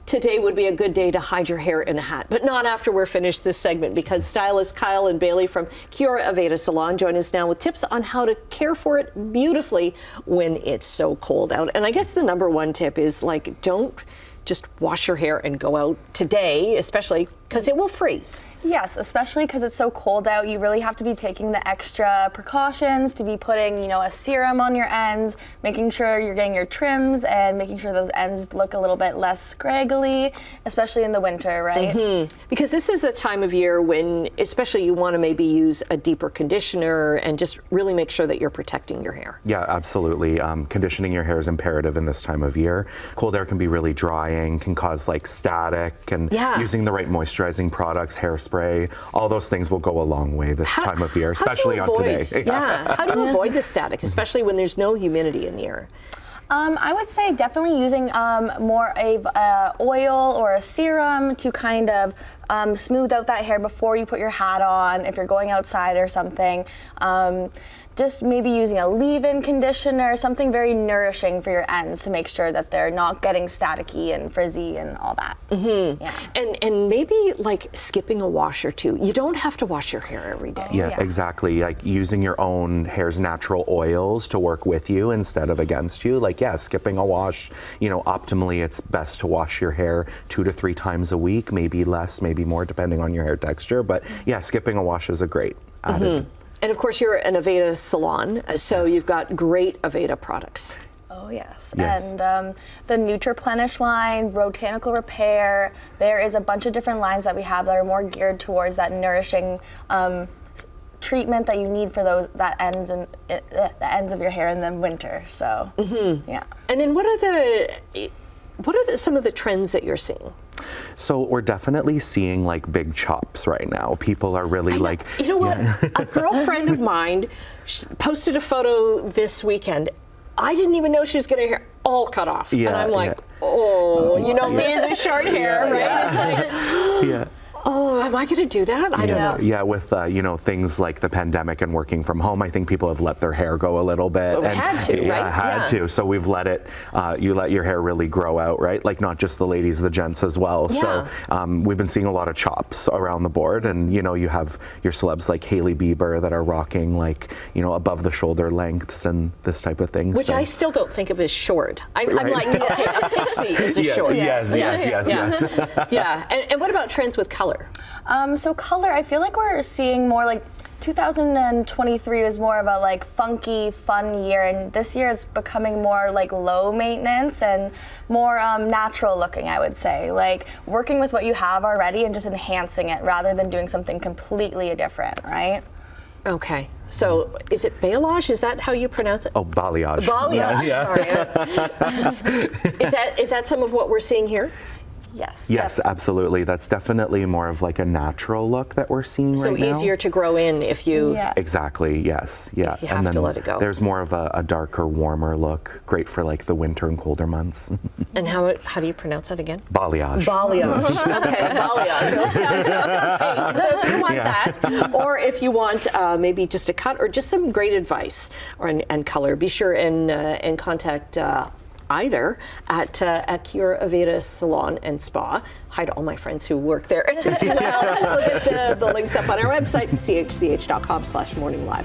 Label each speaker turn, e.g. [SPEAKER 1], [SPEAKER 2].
[SPEAKER 1] Today would be a good day to hide your hair in a hat, but not after we're finished this segment, because stylists Kyle and Bailey from Keora Aveda Salon join us now with tips on how to care for it beautifully when it's so cold out. And I guess the number one tip is, like, don't just wash your hair and go out today, especially because it will freeze.
[SPEAKER 2] Yes, especially because it's so cold out. You really have to be taking the extra precautions to be putting, a serum on your ends, making sure you're getting your trims and making sure those ends look a little bit less scraggly, especially in the winter, right?
[SPEAKER 1] Mm-hmm. Because this is a time of year when, especially, you want to maybe use a deeper conditioner and just really make sure that you're protecting your hair.
[SPEAKER 3] Yeah, absolutely. Conditioning your hair is imperative in this time of year. Cold air can be really drying, can cause like static, and using the right moisturizing products, hairspray, all those things will go a long way this time of year, especially on today.
[SPEAKER 1] Yeah, how do you avoid the static, especially when there's no humidity in the air?
[SPEAKER 2] I would say definitely using more of oil or a serum to kind of smooth out that hair before you put your hat on, if you're going outside or something. Just maybe using a leave-in conditioner, something very nourishing for your ends to make sure that they're not getting staticky and frizzy and all that.
[SPEAKER 1] Mm-hmm. Yeah. And maybe like skipping a wash or two. You don't have to wash your hair every day.
[SPEAKER 3] Yeah, exactly. Like using your own hair's natural oils to work with you instead of against you. Like, skipping a wash. Optimally, it's best to wash your hair 2 to 3 times a week, maybe less, maybe more, depending on your hair texture. But skipping a wash is a great added.
[SPEAKER 1] And of course, you're an Aveda salon, so you've got great Aveda products.
[SPEAKER 2] Oh, yes. And the Nutriplenish line, Botanical Repair, there is a bunch of different lines that we have that are more geared towards that nourishing treatment that you need for the ends of your hair in the winter. So, yeah.
[SPEAKER 1] And then what are some of the trends that you're seeing?
[SPEAKER 3] So we're definitely seeing like big chops right now. People are really like...
[SPEAKER 1] You know what? A girlfriend of mine posted a photo this weekend. I didn't even know she was getting her hair all cut off. And I'm like, me as a short hair, right? It's like, oh, am I going to do that? I don't know.
[SPEAKER 3] Yeah, with things like the pandemic and working from home, I think people have let their hair go a little bit.
[SPEAKER 1] Well, had to, right?
[SPEAKER 3] Yeah, had to. So we've let it. You let your hair really grow out, right? Like not just the ladies, the gents as well.
[SPEAKER 1] Yeah.
[SPEAKER 3] So we've been seeing a lot of chops around the board, and you have your celebs like Hailey Bieber that are rocking like above the shoulder lengths and this type of thing.
[SPEAKER 1] Which I still don't think of as short. I'm like, okay, a pixie is a short.
[SPEAKER 3] Yes.
[SPEAKER 1] Yeah. And what about trends with color?
[SPEAKER 2] So color, I feel like we're seeing more like 2023 was more of a like funky, fun year, and this year is becoming more like low maintenance and more natural looking, I would say. Like working with what you have already and just enhancing it rather than doing something completely different, right?
[SPEAKER 1] Okay. So is it balayage? Is that how you pronounce it?
[SPEAKER 3] Oh, balayage.
[SPEAKER 1] Balayage, sorry. Is that some of what we're seeing here?
[SPEAKER 2] Yes.
[SPEAKER 3] Yes, absolutely. That's definitely more of like a natural look that we're seeing right now.
[SPEAKER 1] So easier to grow in if you...
[SPEAKER 3] Exactly, yes. Yeah.
[SPEAKER 1] If you have to let it go.
[SPEAKER 3] There's more of a darker, warmer look. Great for like the winter and colder months.
[SPEAKER 1] And how do you pronounce that again?
[SPEAKER 3] Balayage.
[SPEAKER 1] Balayage. Okay, balayage. That sounds okay. So if you want that, or if you want maybe just a cut or just some great advice and color, be sure and contact either at Keora Aveda Salon and Spa. Hi to all my friends who work there as well. We'll get the links up on our website, chch.com/morninglive.